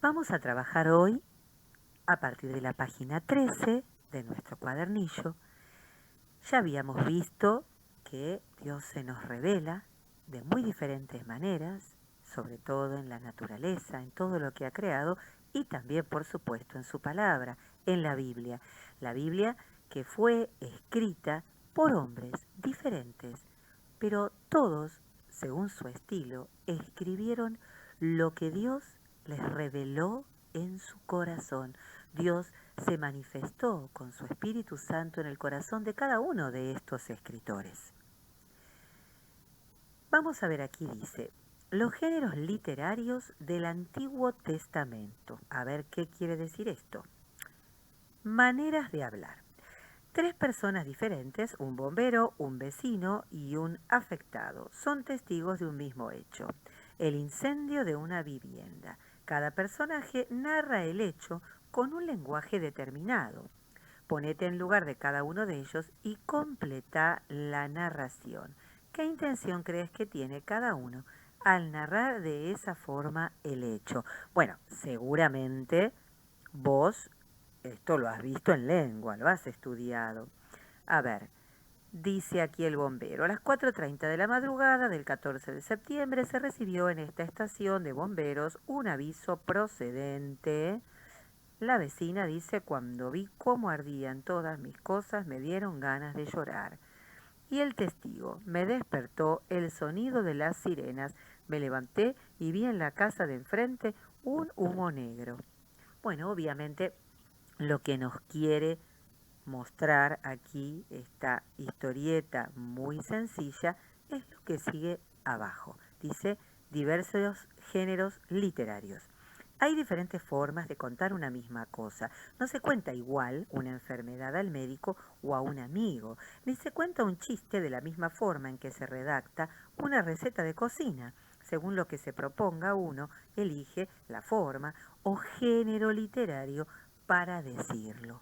Vamos a trabajar hoy a partir de la página 13 de nuestro cuadernillo. Ya habíamos visto que Dios se nos revela de muy diferentes maneras, sobre todo en la naturaleza, en todo lo que ha creado y también, por supuesto, en su palabra, en la Biblia. La Biblia que fue escrita por hombres diferentes, pero todos, según su estilo, escribieron lo que Dios les reveló en su corazón. Dios se manifestó con su Espíritu Santo en el corazón de cada uno de estos escritores. Vamos a ver aquí, dice, los géneros literarios del Antiguo Testamento. A ver qué quiere decir esto. Maneras de hablar. Tres personas diferentes, un bombero, un vecino y un afectado, son testigos de un mismo hecho, el incendio de una vivienda. Cada personaje narra el hecho con un lenguaje determinado. Ponete en lugar de cada uno de ellos y completa la narración. ¿Qué intención crees que tiene cada uno al narrar de esa forma el hecho? Bueno, seguramente vos esto lo has visto en lengua, lo has estudiado. A ver, dice aquí el bombero, a las 4:30 de la madrugada del 14 de septiembre se recibió en esta estación de bomberos un aviso procedente. La vecina dice, cuando vi cómo ardían todas mis cosas me dieron ganas de llorar. Y el testigo, me despertó el sonido de las sirenas, me levanté y vi en la casa de enfrente un humo negro. Bueno, obviamente lo que nos quiere mostrar aquí esta historieta muy sencilla es lo que sigue abajo. Dice diversos géneros literarios. Hay diferentes formas de contar una misma cosa. No se cuenta igual una enfermedad al médico o a un amigo, ni se cuenta un chiste de la misma forma en que se redacta una receta de cocina. Según lo que se proponga, uno elige la forma o género literario para decirlo.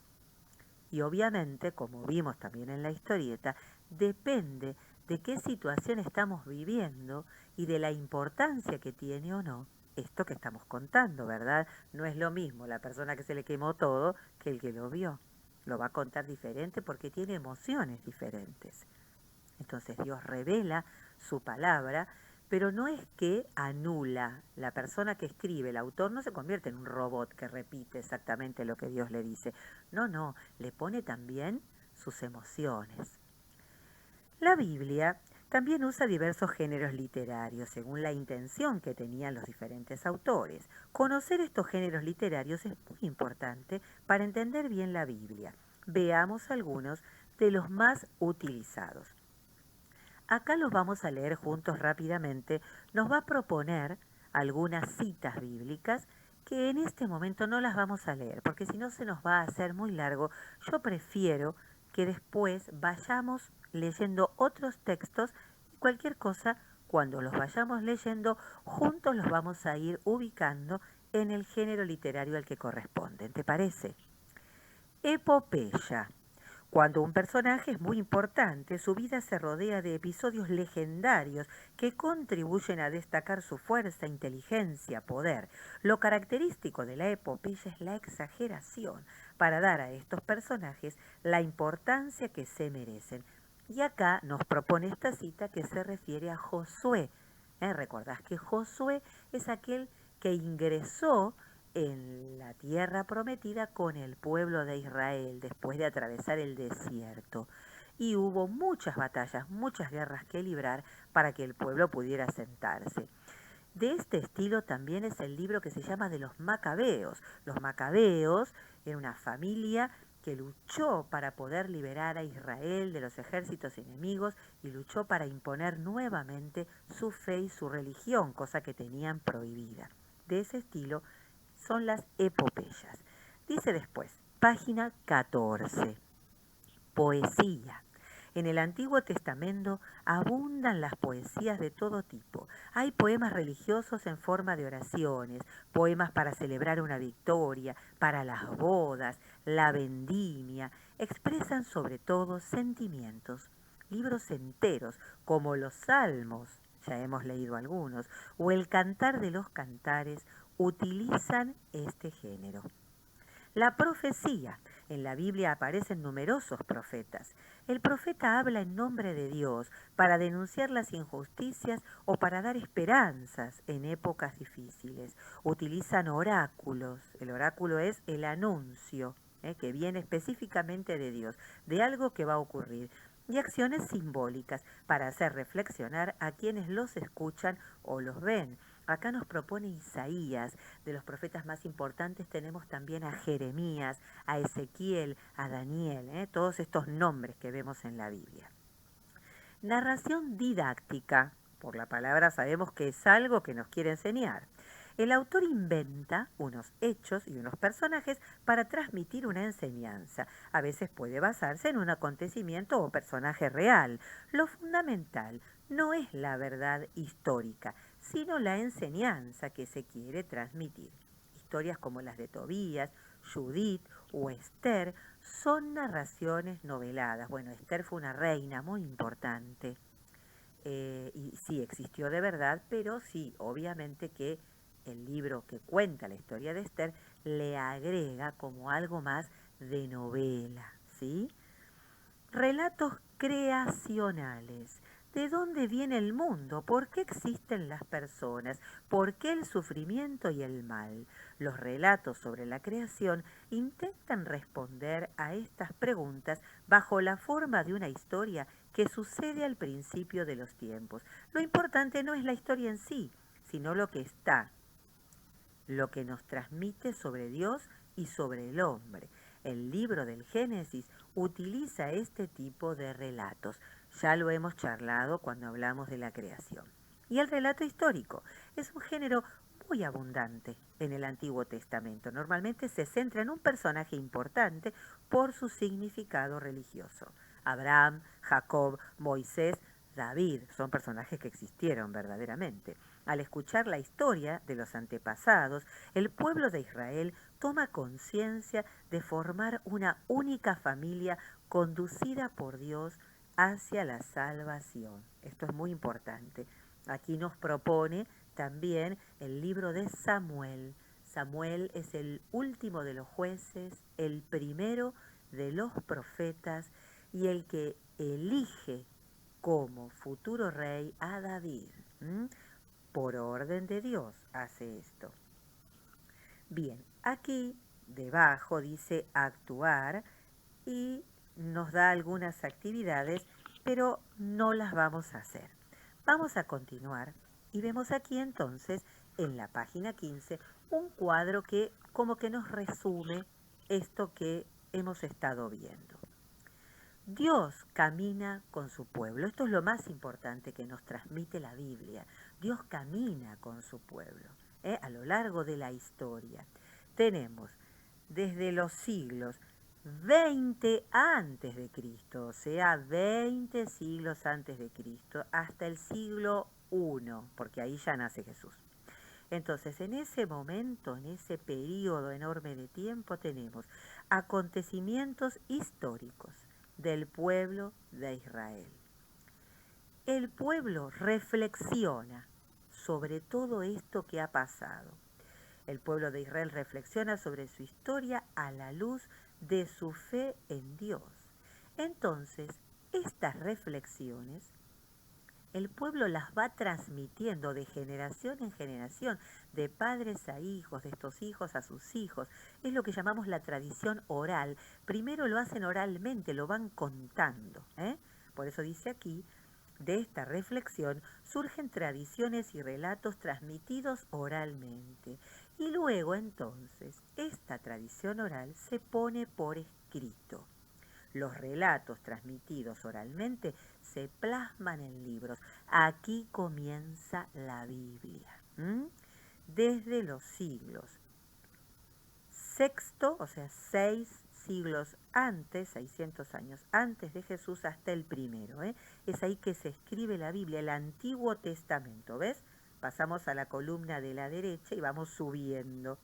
Y obviamente, como vimos también en la historieta, depende de qué situación estamos viviendo y de la importancia que tiene o no esto que estamos contando, ¿verdad? No es lo mismo la persona que se le quemó todo que el que lo vio. Lo va a contar diferente porque tiene emociones diferentes. Entonces Dios revela su palabra, pero no es que anula. La persona que escribe, el autor, no se convierte en un robot que repite exactamente lo que Dios le dice. No, le pone también sus emociones. La Biblia también usa diversos géneros literarios según la intención que tenían los diferentes autores. Conocer estos géneros literarios es muy importante para entender bien la Biblia. Veamos algunos de los más utilizados. Acá los vamos a leer juntos rápidamente. Nos va a proponer algunas citas bíblicas que en este momento no las vamos a leer, porque si no se nos va a hacer muy largo. Yo prefiero que después vayamos leyendo otros textos y cualquier cosa, cuando los vayamos leyendo, juntos los vamos a ir ubicando en el género literario al que corresponden. ¿Te parece? Epopeya. Cuando un personaje es muy importante, su vida se rodea de episodios legendarios que contribuyen a destacar su fuerza, inteligencia, poder. Lo característico de la epopeya es la exageración para dar a estos personajes la importancia que se merecen. Y acá nos propone esta cita que se refiere a Josué. ¿Recordás que Josué es aquel que ingresó en la tierra prometida con el pueblo de Israel después de atravesar el desierto? Y hubo muchas batallas, muchas guerras que librar para que el pueblo pudiera asentarse. De este estilo también es el libro que se llama de los Macabeos. Los Macabeos era una familia que luchó para poder liberar a Israel de los ejércitos enemigos y luchó para imponer nuevamente su fe y su religión, cosa que tenían prohibida. De ese estilo son las epopeyas. Dice después, página 14, poesía. En el Antiguo Testamento abundan las poesías de todo tipo. Hay poemas religiosos en forma de oraciones, poemas para celebrar una victoria, para las bodas, la vendimia. Expresan sobre todo sentimientos. Libros enteros, como los Salmos, ya hemos leído algunos, o el Cantar de los Cantares, utilizan este género. La profecía. En la Biblia aparecen numerosos profetas. El profeta habla en nombre de Dios para denunciar las injusticias o para dar esperanzas en épocas difíciles. Utilizan oráculos. El oráculo es el anuncio que viene específicamente de Dios, de algo que va a ocurrir. Y acciones simbólicas para hacer reflexionar a quienes los escuchan o los ven. Acá nos propone Isaías. De los profetas más importantes tenemos también a Jeremías, a Ezequiel, a Daniel, todos estos nombres que vemos en la Biblia. Narración didáctica. Por la palabra sabemos que es algo que nos quiere enseñar. El autor inventa unos hechos y unos personajes para transmitir una enseñanza. A veces puede basarse en un acontecimiento o personaje real. Lo fundamental no es la verdad histórica, sino la enseñanza que se quiere transmitir. Historias como las de Tobías, Judith o Esther son narraciones noveladas. Bueno, Esther fue una reina muy importante y sí existió de verdad, pero sí, obviamente que el libro que cuenta la historia de Esther le agrega como algo más de novela, ¿sí? Relatos creacionales. ¿De dónde viene el mundo? ¿Por qué existen las personas? ¿Por qué el sufrimiento y el mal? Los relatos sobre la creación intentan responder a estas preguntas bajo la forma de una historia que sucede al principio de los tiempos. Lo importante no es la historia en sí, sino lo que está, lo que nos transmite sobre Dios y sobre el hombre. El libro del Génesis utiliza este tipo de relatos. Ya lo hemos charlado cuando hablamos de la creación. Y el relato histórico es un género muy abundante en el Antiguo Testamento. Normalmente se centra en un personaje importante por su significado religioso. Abraham, Jacob, Moisés, David son personajes que existieron verdaderamente. Al escuchar la historia de los antepasados, el pueblo de Israel toma conciencia de formar una única familia conducida por Dios hacia la salvación. Esto es muy importante. Aquí nos propone también el libro de Samuel. Samuel es el último de los jueces, el primero de los profetas y el que elige como futuro rey a David. Por orden de Dios hace esto. Bien, aquí debajo dice actuar y nos da algunas actividades, pero no las vamos a hacer. Vamos a continuar y vemos aquí entonces en la página 15 un cuadro que como que nos resume esto que hemos estado viendo. Dios camina con su pueblo. Esto es lo más importante que nos transmite la Biblia. Dios camina con su pueblo a lo largo de la historia. Tenemos desde los siglos 20 antes de Cristo, o sea, 20 siglos antes de Cristo, hasta el siglo I, porque ahí ya nace Jesús. Entonces, en ese momento, en ese periodo enorme de tiempo, tenemos acontecimientos históricos del pueblo de Israel. El pueblo reflexiona sobre todo esto que ha pasado. El pueblo de Israel reflexiona sobre su historia a la luz de su fe en Dios. Entonces, estas reflexiones el pueblo las va transmitiendo de generación en generación, de padres a hijos, de estos hijos a sus hijos. Es lo que llamamos la tradición oral. Primero lo hacen oralmente, lo van contando. Por eso dice aquí, de esta reflexión surgen tradiciones y relatos transmitidos oralmente. Y luego entonces, esta tradición oral se pone por escrito. Los relatos transmitidos oralmente se plasman en libros. Aquí comienza la Biblia. Desde los siglos sexto, o sea, 6 siglos antes, 600 años antes de Jesús, hasta el primero. Es ahí que se escribe la Biblia, el Antiguo Testamento. ¿Ves? Pasamos a la columna de la derecha y vamos subiendo.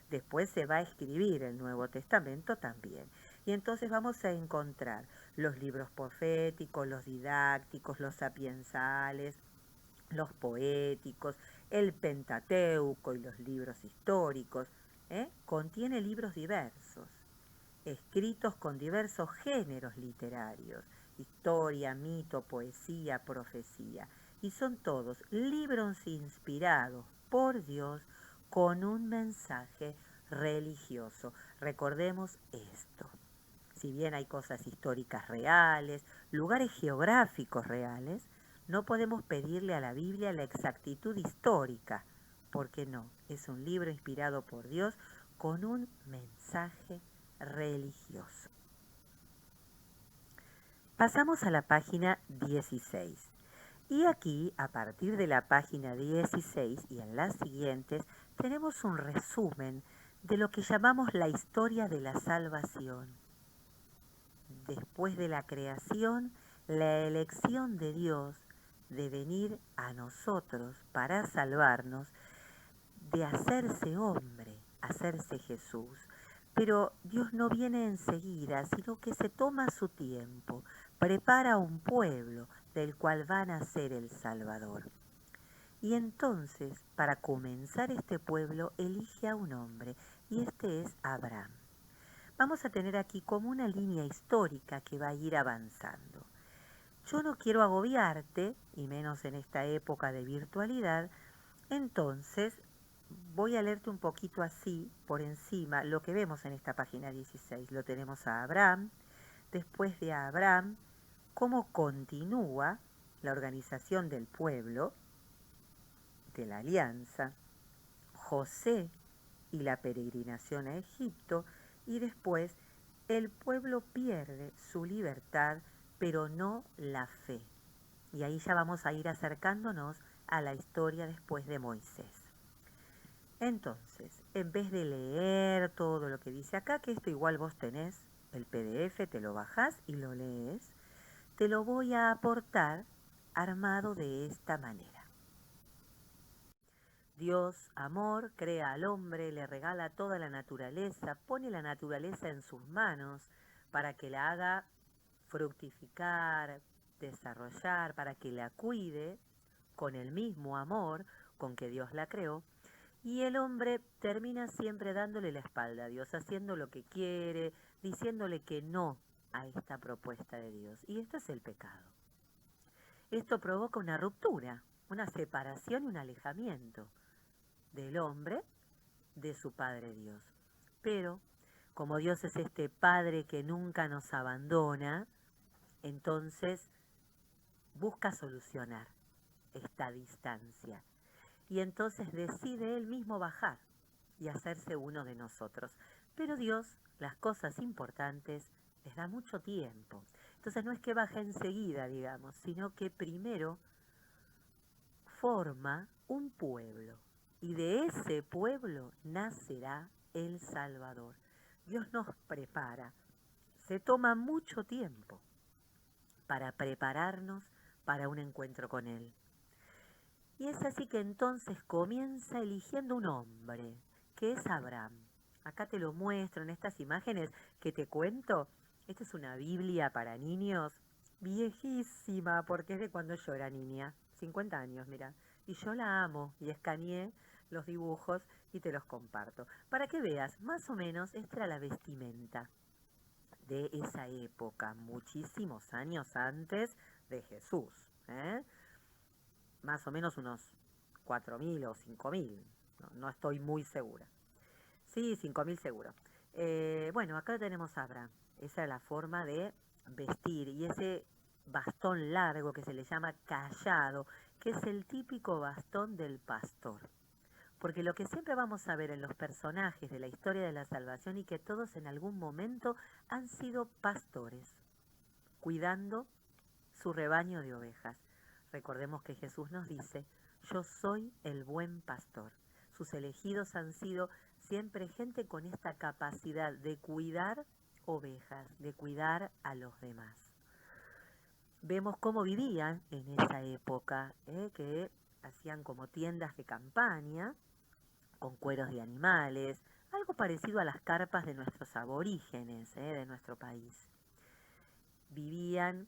Después se va a escribir el Nuevo Testamento también. Y entonces vamos a encontrar los libros proféticos, los didácticos, los sapiensales, los poéticos, el Pentateuco y los libros históricos. Contiene libros diversos, escritos con diversos géneros literarios, historia, mito, poesía, profecía, y son todos libros inspirados por Dios con un mensaje religioso. Recordemos esto. Si bien hay cosas históricas reales, lugares geográficos reales, no podemos pedirle a la Biblia la exactitud histórica, porque no, es un libro inspirado por Dios con un mensaje religioso. Pasamos a la página 16. Y aquí, a partir de la página 16 y en las siguientes, tenemos un resumen de lo que llamamos la historia de la salvación. Después de la creación, la elección de Dios de venir a nosotros para salvarnos, de hacerse hombre, hacerse Jesús. Pero Dios no viene enseguida, sino que se toma su tiempo, prepara un pueblo del cual va a nacer el Salvador. Y entonces, para comenzar este pueblo, elige a un hombre, y este es Abraham. Vamos a tener aquí como una línea histórica que va a ir avanzando. Yo no quiero agobiarte, y menos en esta época de virtualidad, entonces voy a leerte un poquito así, por encima, lo que vemos en esta página 16. Lo tenemos a Abraham, después de Abraham, cómo continúa la organización del pueblo, de la alianza, José y la peregrinación a Egipto, y después el pueblo pierde su libertad, pero no la fe. Y ahí ya vamos a ir acercándonos a la historia después de Moisés. Entonces, en vez de leer todo lo que dice acá, que esto igual vos tenés el PDF, te lo bajás y lo lees, te lo voy a aportar armado de esta manera. Dios, amor, crea al hombre, le regala toda la naturaleza, pone la naturaleza en sus manos para que la haga fructificar, desarrollar, para que la cuide con el mismo amor con que Dios la creó. Y el hombre termina siempre dándole la espalda a Dios, haciendo lo que quiere, diciéndole que no a esta propuesta de Dios. Y esto es el pecado. Esto provoca una ruptura, una separación y un alejamiento del hombre de su Padre Dios. Pero, como Dios es este Padre que nunca nos abandona, entonces busca solucionar esta distancia. Y entonces decide Él mismo bajar y hacerse uno de nosotros. Pero Dios, las cosas importantes, les da mucho tiempo. Entonces no es que baje enseguida, digamos, sino que primero forma un pueblo. Y de ese pueblo nacerá el Salvador. Dios nos prepara. Se toma mucho tiempo para prepararnos para un encuentro con Él. Y es así que entonces comienza eligiendo un hombre, que es Abraham. Acá te lo muestro en estas imágenes que te cuento. Esta es una Biblia para niños viejísima, porque es de cuando yo era niña, 50 años, mira. Y yo la amo y escaneé los dibujos y te los comparto. Para que veas, más o menos, esta era la vestimenta de esa época, muchísimos años antes de Jesús, más o menos unos 4.000 o 5.000, no estoy muy segura. Sí, 5.000 seguro. Bueno, acá tenemos a Abraham. Esa es la forma de vestir y ese bastón largo que se le llama cayado, que es el típico bastón del pastor. Porque lo que siempre vamos a ver en los personajes de la historia de la salvación y que todos en algún momento han sido pastores, cuidando su rebaño de ovejas. Recordemos que Jesús nos dice, yo soy el buen pastor. Sus elegidos han sido siempre gente con esta capacidad de cuidar ovejas, de cuidar a los demás. Vemos cómo vivían en esa época, que hacían como tiendas de campaña, con cueros de animales, algo parecido a las carpas de nuestros aborígenes, de nuestro país. Vivían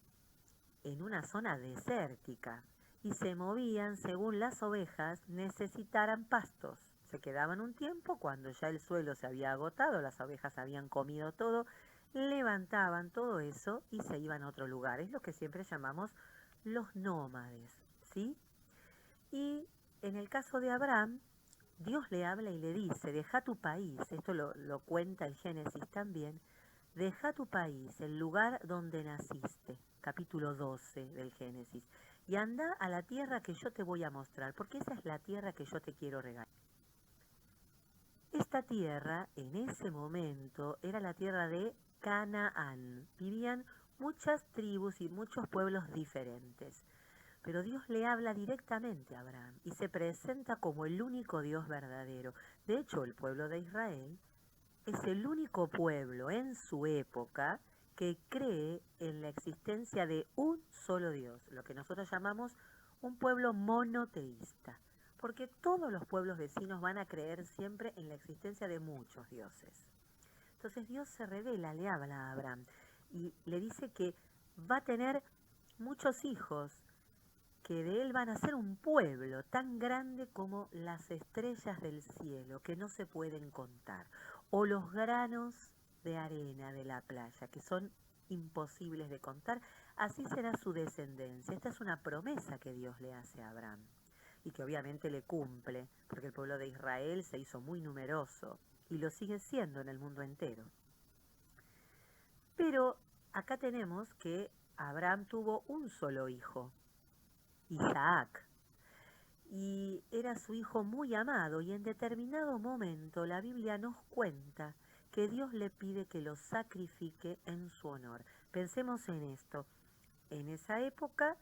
en una zona desértica y se movían según las ovejas necesitaran pastos. Se quedaban un tiempo, cuando ya el suelo se había agotado, las ovejas habían comido todo, levantaban todo eso y se iban a otro lugar. Es lo que siempre llamamos los nómades, ¿sí? Y en el caso de Abraham, Dios le habla y le dice, deja tu país, esto lo cuenta el Génesis también, deja tu país, el lugar donde naciste, capítulo 12 del Génesis, y anda a la tierra que yo te voy a mostrar, porque esa es la tierra que yo te quiero regalar. Esta tierra, en ese momento, era la tierra de Canaán. Vivían muchas tribus y muchos pueblos diferentes. Pero Dios le habla directamente a Abraham y se presenta como el único Dios verdadero. De hecho, el pueblo de Israel es el único pueblo en su época que cree en la existencia de un solo Dios, lo que nosotros llamamos un pueblo monoteísta, porque todos los pueblos vecinos van a creer siempre en la existencia de muchos dioses. Entonces Dios se revela, le habla a Abraham y le dice que va a tener muchos hijos, que de él van a ser un pueblo tan grande como las estrellas del cielo, que no se pueden contar, o los granos de arena de la playa, que son imposibles de contar. Así será su descendencia. Esta es una promesa que Dios le hace a Abraham y que obviamente le cumple, porque el pueblo de Israel se hizo muy numeroso y lo sigue siendo en el mundo entero. Pero acá tenemos que Abraham tuvo un solo hijo, Isaac, y era su hijo muy amado, y en determinado momento la Biblia nos cuenta que Dios le pide que lo sacrifique en su honor. Pensemos en esto. En esa época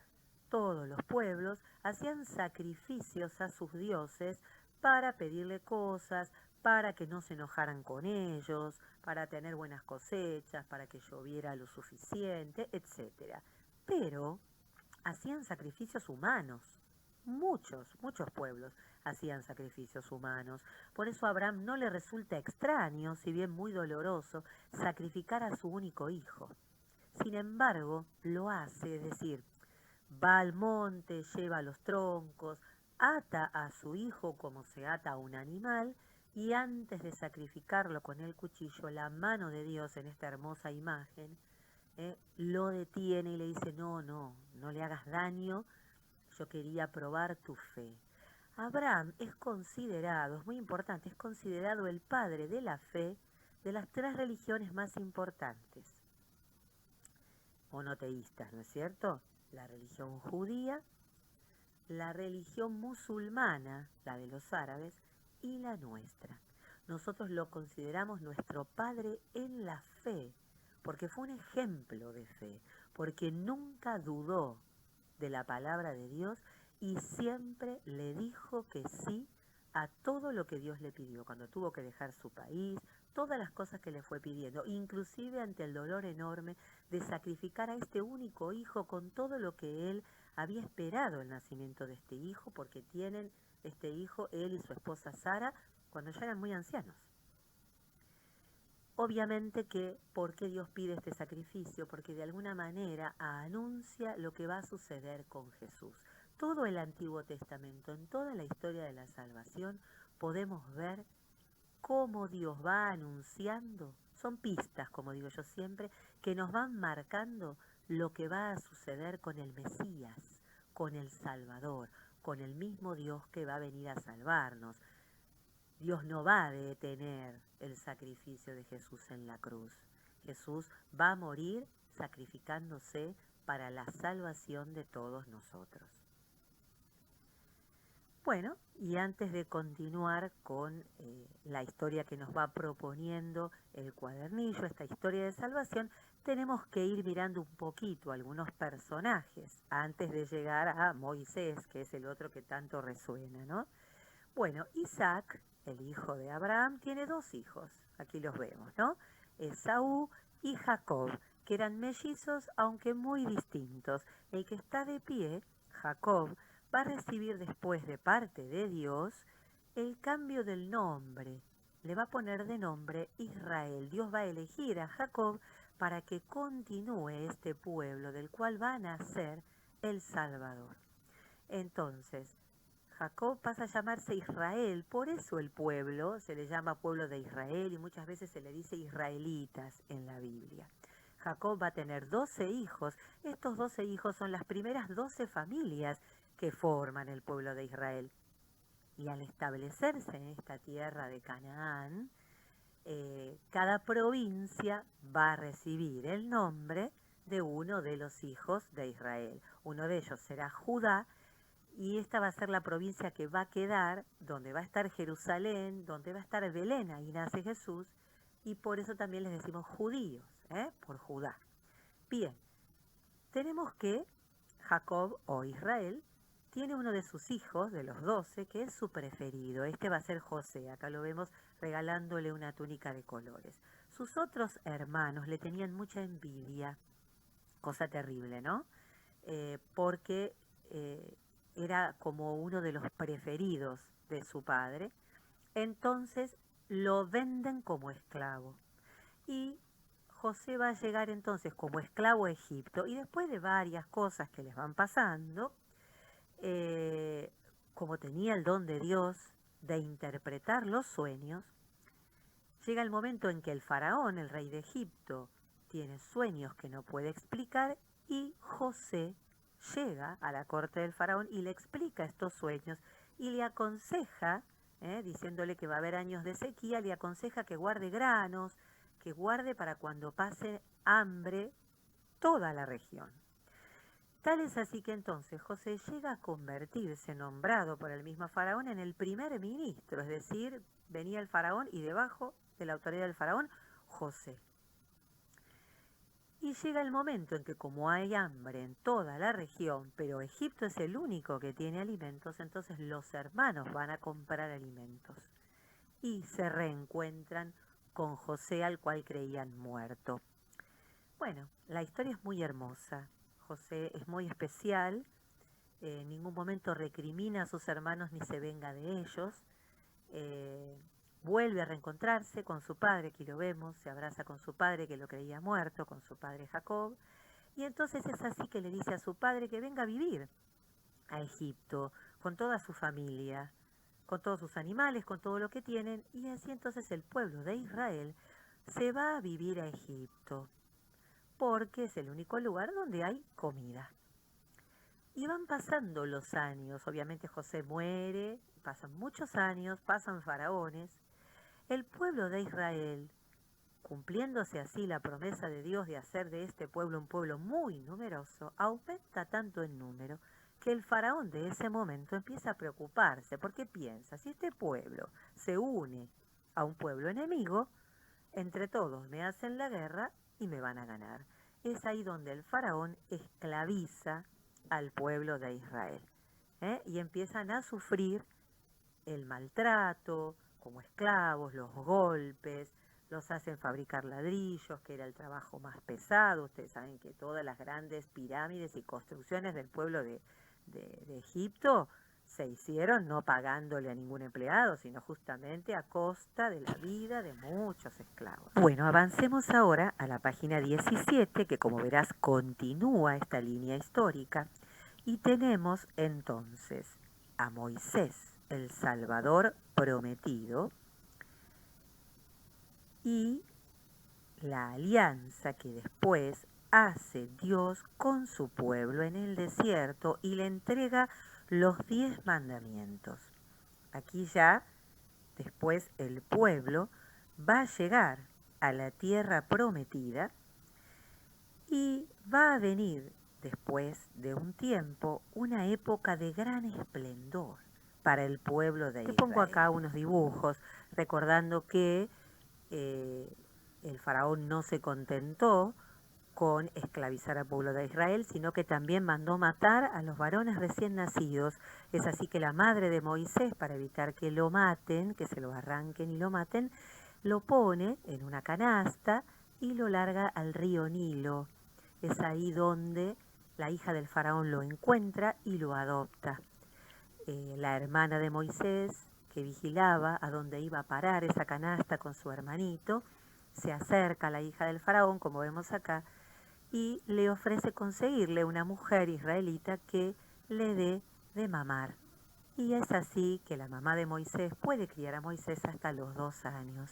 todos los pueblos hacían sacrificios a sus dioses para pedirle cosas, para que no se enojaran con ellos, para tener buenas cosechas, para que lloviera lo suficiente, etc. Pero hacían sacrificios humanos. Muchos pueblos hacían sacrificios humanos. Por eso a Abraham no le resulta extraño, si bien muy doloroso, sacrificar a su único hijo. Sin embargo, lo hace, es decir, va al monte, lleva los troncos, ata a su hijo como se ata a un animal, y antes de sacrificarlo con el cuchillo, la mano de Dios en esta hermosa imagen, lo detiene y le dice, no le hagas daño, yo quería probar tu fe. Abraham es muy importante, es considerado el padre de la fe de las tres religiones más importantes, monoteístas, ¿no es cierto? La religión judía, la religión musulmana, la de los árabes, y la nuestra. Nosotros lo consideramos nuestro padre en la fe, porque fue un ejemplo de fe, porque nunca dudó de la palabra de Dios y siempre le dijo que sí a todo lo que Dios le pidió, cuando tuvo que dejar su país, todas las cosas que le fue pidiendo, inclusive ante el dolor enorme de sacrificar a este único hijo con todo lo que él había esperado el nacimiento de este hijo, porque tienen este hijo, él y su esposa Sara, cuando ya eran muy ancianos. Obviamente que, ¿por qué Dios pide este sacrificio? Porque de alguna manera anuncia lo que va a suceder con Jesús. Todo el Antiguo Testamento, en toda la historia de la salvación, podemos ver cómo Dios va anunciando, son pistas, como digo yo siempre, que nos van marcando lo que va a suceder con el Mesías, con el Salvador, con el mismo Dios que va a venir a salvarnos. Dios no va a detener el sacrificio de Jesús en la cruz. Jesús va a morir sacrificándose para la salvación de todos nosotros. Bueno, y antes de continuar con la historia que nos va proponiendo el cuadernillo, esta historia de salvación, tenemos que ir mirando un poquito algunos personajes antes de llegar a Moisés, que es el otro que tanto resuena, ¿no? Bueno, Isaac, el hijo de Abraham, tiene dos hijos, aquí los vemos, ¿no? Esaú y Jacob, que eran mellizos aunque muy distintos. El que está de pie, Jacob, va a recibir después de parte de Dios el cambio del nombre. Le va a poner de nombre Israel. Dios va a elegir a Jacob para que continúe este pueblo del cual va a nacer el Salvador. Entonces, Jacob pasa a llamarse Israel, por eso el pueblo se le llama pueblo de Israel y muchas veces se le dice israelitas en la Biblia. Jacob va a tener 12 hijos. Estos 12 hijos son las primeras 12 familias que forman el pueblo de Israel. Y al establecerse en esta tierra de Canaán, cada provincia va a recibir el nombre de uno de los hijos de Israel. Uno de ellos será Judá, y esta va a ser la provincia que va a quedar, donde va a estar Jerusalén, donde va a estar Belén, ahí nace Jesús, y por eso también les decimos judíos, por Judá. Bien, tenemos que Jacob o Israel tiene uno de sus hijos, de los 12, que es su preferido. Este va a ser José. Acá lo vemos regalándole una túnica de colores. Sus otros hermanos le tenían mucha envidia, cosa terrible, ¿no? Porque era como uno de los preferidos de su padre. Entonces lo venden como esclavo. Y José va a llegar entonces como esclavo a Egipto y después de varias cosas que les van pasando, como tenía el don de Dios de interpretar los sueños, llega el momento en que el faraón, el rey de Egipto, tiene sueños que no puede explicar y José llega a la corte del faraón y le explica estos sueños y le aconseja, diciéndole que va a haber años de sequía, le aconseja que guarde granos, que guarde para cuando pase hambre toda la región. Tal es así que entonces José llega a convertirse, nombrado por el mismo faraón, en el primer ministro, es decir, venía el faraón y debajo de la autoridad del faraón, José. Y llega el momento en que como hay hambre en toda la región, pero Egipto es el único que tiene alimentos, entonces los hermanos van a comprar alimentos y se reencuentran con José, al cual creían muerto. Bueno, la historia es muy hermosa. José es muy especial, en ningún momento recrimina a sus hermanos ni se venga de ellos. Vuelve a reencontrarse con su padre, aquí lo vemos, se abraza con su padre que lo creía muerto, con su padre Jacob, y entonces es así que le dice a su padre que venga a vivir a Egipto con toda su familia, con todos sus animales, con todo lo que tienen, y así entonces el pueblo de Israel se va a vivir a Egipto, porque es el único lugar donde hay comida. Y van pasando los años, obviamente José muere, pasan muchos años, pasan faraones. El pueblo de Israel, cumpliéndose así la promesa de Dios de hacer de este pueblo un pueblo muy numeroso, aumenta tanto en número que el faraón de ese momento empieza a preocuparse, porque piensa, si este pueblo se une a un pueblo enemigo, entre todos me hacen la guerra y me van a ganar. Es ahí donde el faraón esclaviza al pueblo de Israel, y empiezan a sufrir el maltrato como esclavos, los golpes, los hacen fabricar ladrillos, que era el trabajo más pesado. Ustedes saben que todas las grandes pirámides y construcciones del pueblo de Egipto se hicieron no pagándole a ningún empleado, sino justamente a costa de la vida de muchos esclavos. Bueno, avancemos ahora a la página 17, que como verás continúa esta línea histórica, y tenemos entonces a Moisés, el Salvador prometido, y la alianza que después hace Dios con su pueblo en el desierto y le entrega los 10 mandamientos. Aquí ya, después el pueblo va a llegar a la tierra prometida y va a venir después de un tiempo una época de gran esplendor para el pueblo de Israel. Te pongo acá unos dibujos recordando que el faraón no se contentó con esclavizar al pueblo de Israel, sino que también mandó matar a los varones recién nacidos. Es así que la madre de Moisés, para evitar que lo maten, que se lo arranquen y lo maten, lo pone en una canasta y lo larga al río Nilo. Es ahí donde la hija del faraón lo encuentra y lo adopta. La hermana de Moisés, que vigilaba a dónde iba a parar esa canasta con su hermanito, se acerca a la hija del faraón, como vemos acá, y le ofrece conseguirle una mujer israelita que le dé de mamar. Y es así que la mamá de Moisés puede criar a Moisés hasta los 2 años.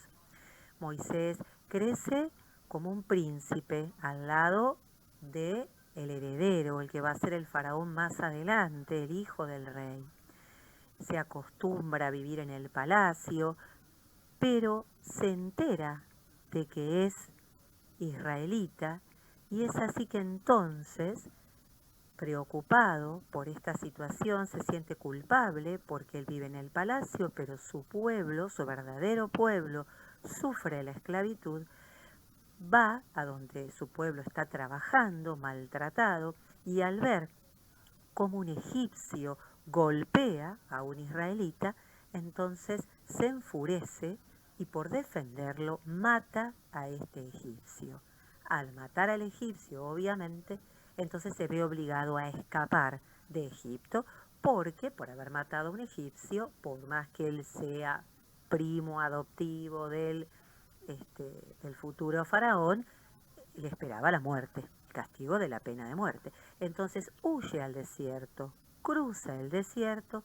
Moisés crece como un príncipe al lado de el heredero, el que va a ser el faraón más adelante, el hijo del rey. Se acostumbra a vivir en el palacio, pero se entera de que es israelita y es así que entonces, preocupado por esta situación, se siente culpable porque él vive en el palacio, pero su pueblo, su verdadero pueblo, sufre la esclavitud. Va a donde su pueblo está trabajando, maltratado, y al ver cómo un egipcio golpea a un israelita, entonces se enfurece y por defenderlo mata a este egipcio. Al matar al egipcio, obviamente, entonces se ve obligado a escapar de Egipto porque por haber matado a un egipcio, por más que él sea primo adoptivo del futuro faraón, le esperaba la muerte, el castigo de la pena de muerte. Entonces huye al desierto, cruza el desierto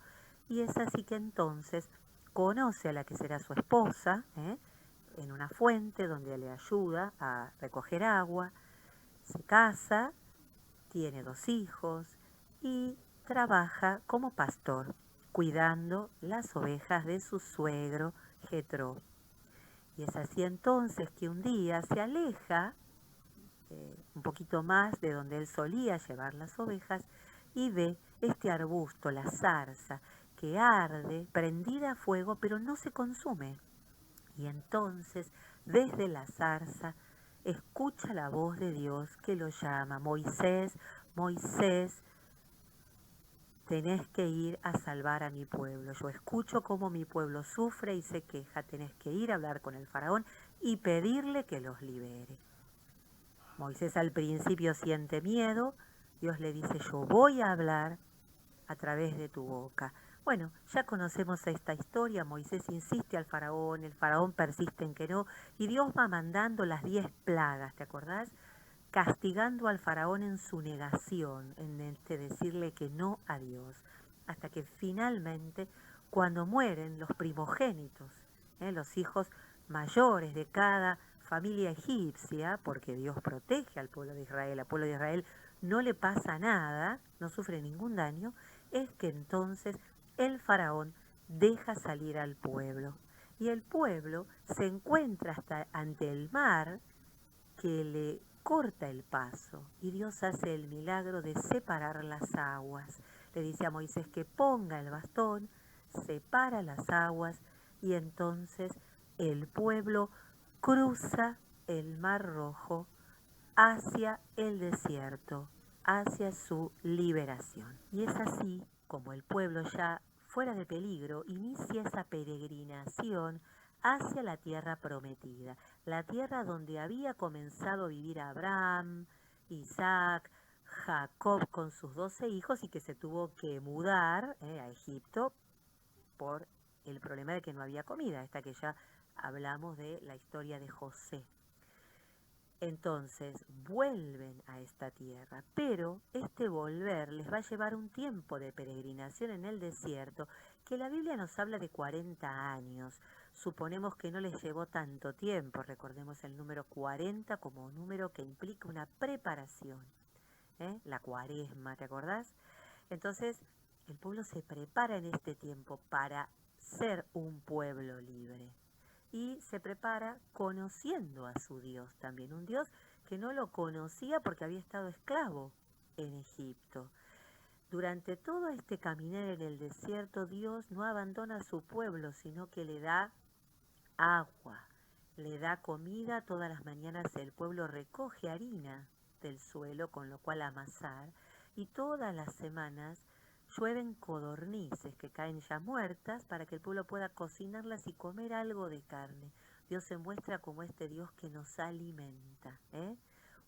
y es así que entonces conoce a la que será su esposa, en una fuente donde le ayuda a recoger agua, se casa, tiene 2 hijos y trabaja como pastor, cuidando las ovejas de su suegro Jetro. Y es así entonces que un día se aleja un poquito más de donde él solía llevar las ovejas y ve este arbusto, la zarza, que arde, prendida a fuego, pero no se consume. Y entonces, desde la zarza, escucha la voz de Dios que lo llama: Moisés, Moisés, tenés que ir a salvar a mi pueblo. Yo escucho cómo mi pueblo sufre y se queja. Tenés que ir a hablar con el faraón y pedirle que los libere. Moisés al principio siente miedo. Dios le dice: yo voy a hablar a través de tu boca. Bueno, ya conocemos esta historia. Moisés insiste al faraón, el faraón persiste en que no, y Dios va mandando las 10 plagas, ¿te acordás? Castigando al faraón en su negación, en decirle que no a Dios, hasta que finalmente, cuando mueren los primogénitos, los hijos mayores de cada familia egipcia, porque Dios protege al pueblo de Israel, al pueblo de Israel no le pasa nada, no sufre ningún daño, es que entonces el faraón deja salir al pueblo. Y el pueblo se encuentra hasta ante el mar, que le corta el paso, y Dios hace el milagro de separar las aguas. Le dice a Moisés que ponga el bastón, separa las aguas, y entonces el pueblo cruza el Mar Rojo hacia el desierto, hacia su liberación. Y es así como el pueblo, ya fuera de peligro, inicia esa peregrinación hacia la tierra prometida, la tierra donde había comenzado a vivir Abraham, Isaac, Jacob con sus 12 hijos y que se tuvo que mudar a Egipto por el problema de que no había comida, esta que ya hablamos de la historia de José. Entonces vuelven a esta tierra, pero este volver les va a llevar un tiempo de peregrinación en el desierto, que la Biblia nos habla de 40 años. Suponemos que no les llevó tanto tiempo, recordemos el número 40 como un número que implica una preparación, la cuaresma, ¿te acordás? Entonces el pueblo se prepara en este tiempo para ser un pueblo libre. Y se prepara conociendo a su Dios también, un Dios que no lo conocía porque había estado esclavo en Egipto. Durante todo este caminar en el desierto, Dios no abandona a su pueblo, sino que le da agua, le da comida. Todas las mañanas el pueblo recoge harina del suelo con lo cual amasar, y todas las semanas llueven codornices que caen ya muertas para que el pueblo pueda cocinarlas y comer algo de carne. Dios se muestra como este Dios que nos alimenta,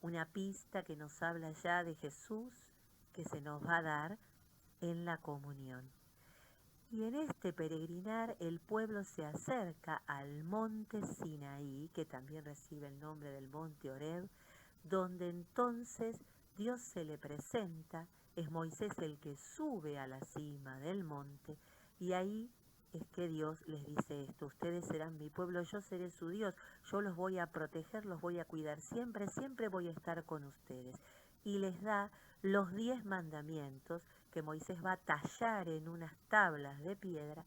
una pista que nos habla ya de Jesús que se nos va a dar en la comunión. Y en este peregrinar el pueblo se acerca al monte Sinaí, que también recibe el nombre del monte Horeb, donde entonces Dios se le presenta es Moisés el que sube a la cima del monte y ahí es que Dios les dice esto: ustedes serán mi pueblo, yo seré su Dios, yo los voy a proteger, los voy a cuidar siempre, siempre voy a estar con ustedes. Y les da los 10 mandamientos que Moisés va a tallar en unas tablas de piedra.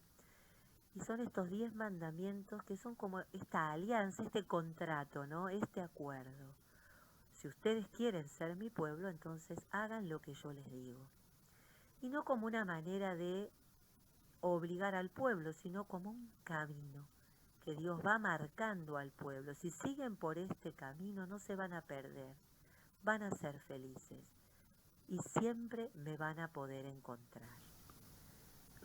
Y son estos 10 mandamientos que son como esta alianza, este contrato, ¿no? Este acuerdo. Si ustedes quieren ser mi pueblo, entonces hagan lo que yo les digo. Y no como una manera de obligar al pueblo, sino como un camino que Dios va marcando al pueblo. Si siguen por este camino, no se van a perder, van a ser felices y siempre me van a poder encontrar.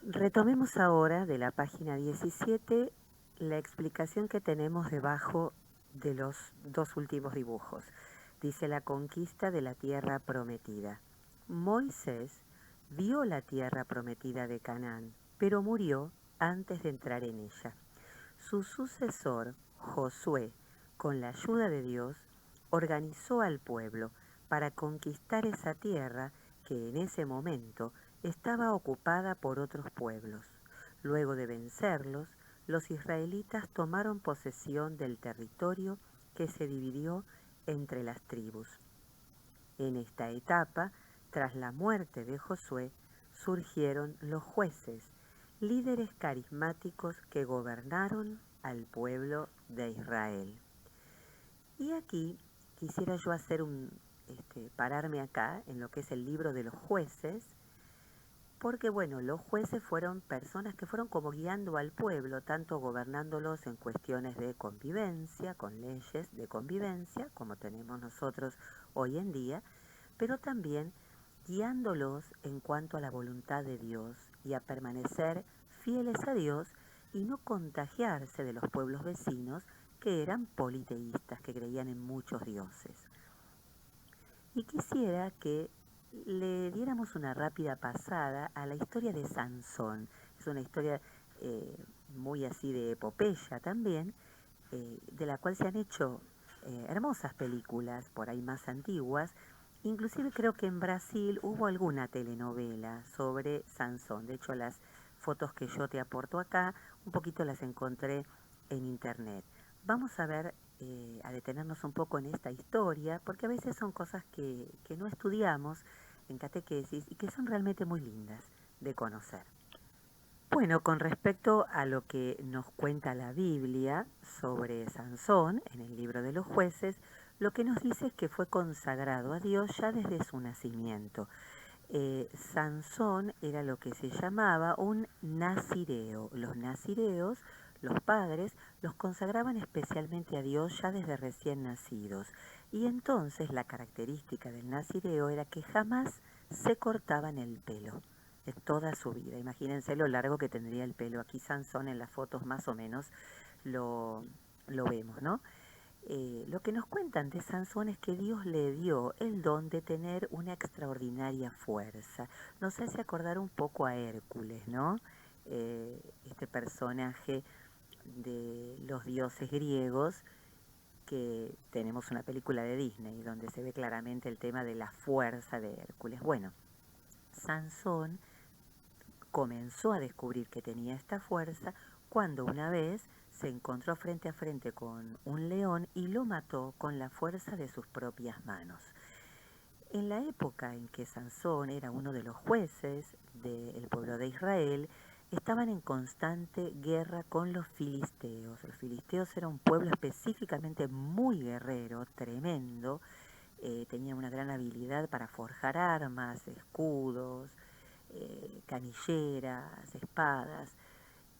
Retomemos ahora de la página 17 la explicación que tenemos debajo de los 2 últimos dibujos. Dice: la conquista de la tierra prometida. Moisés vio la tierra prometida de Canaán, pero murió antes de entrar en ella. Su sucesor, Josué, con la ayuda de Dios, organizó al pueblo para conquistar esa tierra que en ese momento estaba ocupada por otros pueblos. Luego de vencerlos, los israelitas tomaron posesión del territorio que se dividió entre las tribus. En esta etapa, tras la muerte de Josué, surgieron los jueces, líderes carismáticos que gobernaron al pueblo de Israel. Y aquí quisiera yo hacer pararme acá en lo que es el libro de los jueces, porque bueno, los jueces fueron personas que fueron como guiando al pueblo, tanto gobernándolos en cuestiones de convivencia, con leyes de convivencia, como tenemos nosotros hoy en día, pero también guiándolos en cuanto a la voluntad de Dios y a permanecer fieles a Dios y no contagiarse de los pueblos vecinos que eran politeístas, que creían en muchos dioses. Y quisiera que le diéramos una rápida pasada a la historia de Sansón. Es una historia muy así de epopeya también, de la cual se han hecho hermosas películas, por ahí más antiguas. Inclusive creo que en Brasil hubo alguna telenovela sobre Sansón. De hecho, las fotos que yo te aporto acá, un poquito las encontré en internet. Vamos a ver, a detenernos un poco en esta historia, porque a veces son cosas que no estudiamos en catequesis y que son realmente muy lindas de conocer. Bueno, con respecto a lo que nos cuenta la Biblia sobre Sansón en el libro de los jueces, lo que nos dice es que fue consagrado a Dios ya desde su nacimiento. Sansón era lo que se llamaba un nazireo. Los nazireos, los padres, los consagraban especialmente a Dios ya desde recién nacidos. Y entonces la característica del nazireo era que jamás se cortaban el pelo de toda su vida. Imagínense lo largo que tendría el pelo. Aquí Sansón en las fotos más o menos lo vemos, ¿no? Lo que nos cuentan de Sansón es que Dios le dio el don de tener una extraordinaria fuerza. Nos hace acordar un poco a Hércules, ¿no? Este personaje de los dioses griegos, que tenemos una película de Disney donde se ve claramente el tema de la fuerza de Hércules. Bueno, Sansón comenzó a descubrir que tenía esta fuerza cuando una vez se encontró frente a frente con un león y lo mató con la fuerza de sus propias manos. En la época en que Sansón era uno de los jueces del pueblo de Israel, estaban en constante guerra con los filisteos. Los filisteos era un pueblo específicamente muy guerrero, tremendo. Tenía una gran habilidad para forjar armas, escudos, canilleras, espadas.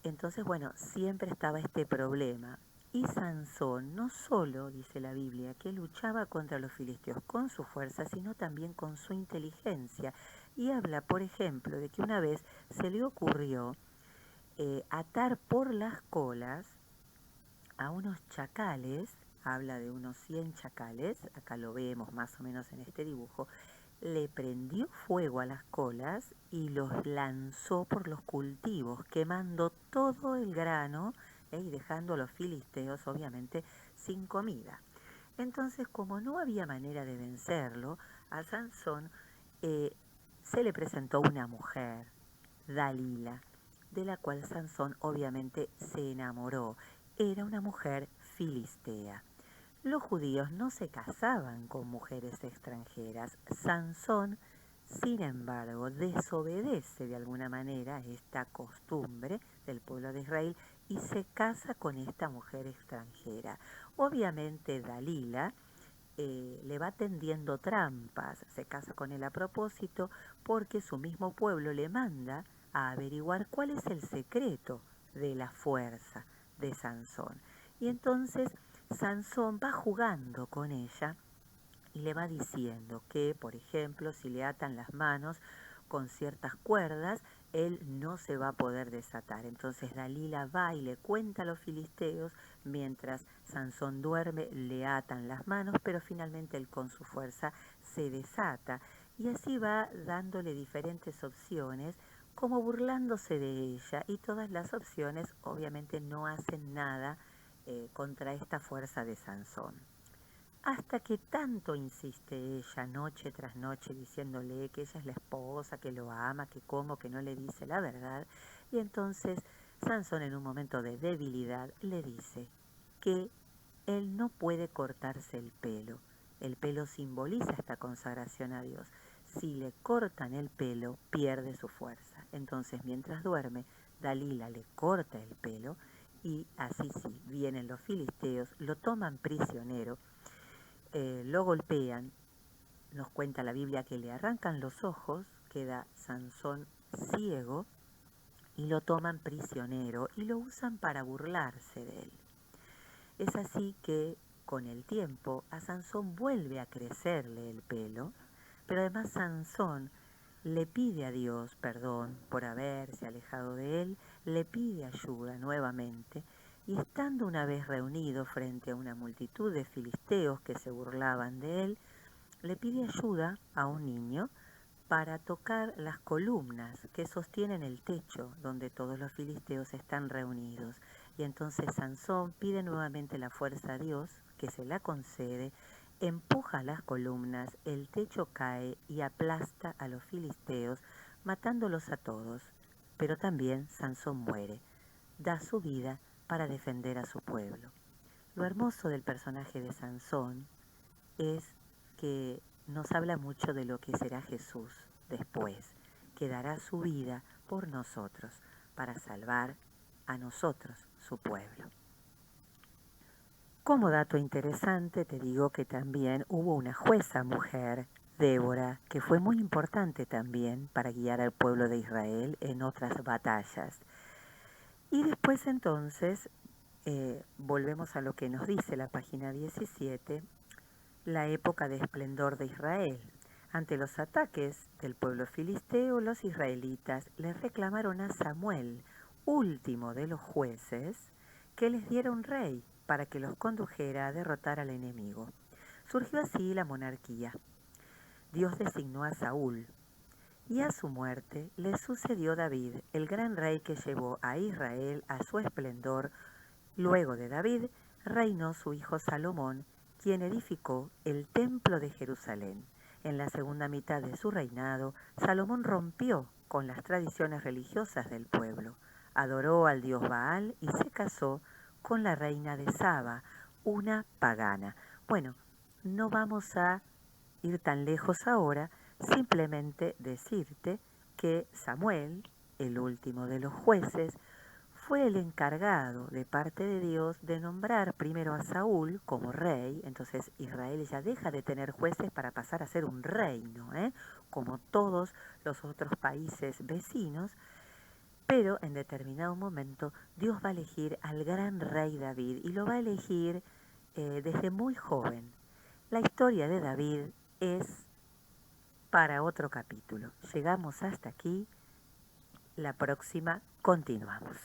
Entonces, bueno, siempre estaba este problema. Y Sansón no solo, dice la Biblia, que luchaba contra los filisteos con su fuerza, sino también con su inteligencia. Y habla, por ejemplo, de que una vez se le ocurrió atar por las colas a unos chacales, habla de unos 100 chacales, acá lo vemos más o menos en este dibujo, le prendió fuego a las colas y los lanzó por los cultivos, quemando todo el grano y dejando a los filisteos obviamente sin comida. Entonces, como no había manera de vencerlo, a Sansón se le presentó una mujer, Dalila, de la cual Sansón obviamente se enamoró. Era una mujer filistea. Los judíos no se casaban con mujeres extranjeras. Sansón, sin embargo, desobedece de alguna manera esta costumbre del pueblo de Israel y se casa con esta mujer extranjera. Obviamente Dalila le va tendiendo trampas, se casa con él a propósito porque su mismo pueblo le manda a averiguar cuál es el secreto de la fuerza de Sansón. Y entonces Sansón va jugando con ella y le va diciendo que, por ejemplo, si le atan las manos con ciertas cuerdas, él no se va a poder desatar. Entonces Dalila va y le cuenta a los filisteos, mientras Sansón duerme, le atan las manos, pero finalmente él con su fuerza se desata. Y así va dándole diferentes opciones, como burlándose de ella, y todas las opciones obviamente no hacen nada contra esta fuerza de Sansón. Hasta que tanto insiste ella noche tras noche diciéndole que ella es la esposa, que lo ama, que como, que no le dice la verdad. Y entonces Sansón, en un momento de debilidad, le dice que él no puede cortarse el pelo. El pelo simboliza esta consagración a Dios. Si le cortan el pelo, pierde su fuerza. Entonces, mientras duerme, Dalila le corta el pelo y así sí, vienen los filisteos, lo toman prisionero, lo golpean, nos cuenta la Biblia que le arrancan los ojos, queda Sansón ciego y lo toman prisionero y lo usan para burlarse de él. Es así que con el tiempo a Sansón vuelve a crecerle el pelo, pero además Sansón le pide a Dios perdón por haberse alejado de él, le pide ayuda nuevamente, y estando una vez reunido frente a una multitud de filisteos que se burlaban de él, le pide ayuda a un niño para tocar las columnas que sostienen el techo donde todos los filisteos están reunidos. Y entonces Sansón pide nuevamente la fuerza a Dios, que se la concede, empuja las columnas, el techo cae y aplasta a los filisteos, matándolos a todos. Pero también Sansón muere, da su vida para defender a su pueblo. Lo hermoso del personaje de Sansón es que nos habla mucho de lo que será Jesús después, que dará su vida por nosotros, para salvar a nosotros, su pueblo. Como dato interesante, te digo que también hubo una jueza mujer, Débora, que fue muy importante también para guiar al pueblo de Israel en otras batallas. Y después entonces, volvemos a lo que nos dice la página 17, la época de esplendor de Israel. Ante los ataques del pueblo filisteo, los israelitas le reclamaron a Samuel, último de los jueces, que les diera un rey para que los condujera a derrotar al enemigo. Surgió así la monarquía. Dios designó a Saúl, y a su muerte le sucedió David, el gran rey que llevó a Israel a su esplendor. Luego de David reinó su hijo Salomón, quien edificó el templo de Jerusalén. En la segunda mitad de su reinado, Salomón rompió con las tradiciones religiosas del pueblo, adoró al dios Baal y se casó con la reina de Saba, una pagana. Bueno, no vamos a ir tan lejos ahora, simplemente decirte que Samuel, el último de los jueces, fue el encargado de parte de Dios de nombrar primero a Saúl como rey. Entonces Israel ya deja de tener jueces para pasar a ser un reino, como todos los otros países vecinos, pero en determinado momento Dios va a elegir al gran rey David y lo va a elegir desde muy joven. La historia de David es para otro capítulo. Llegamos hasta aquí, la próxima continuamos.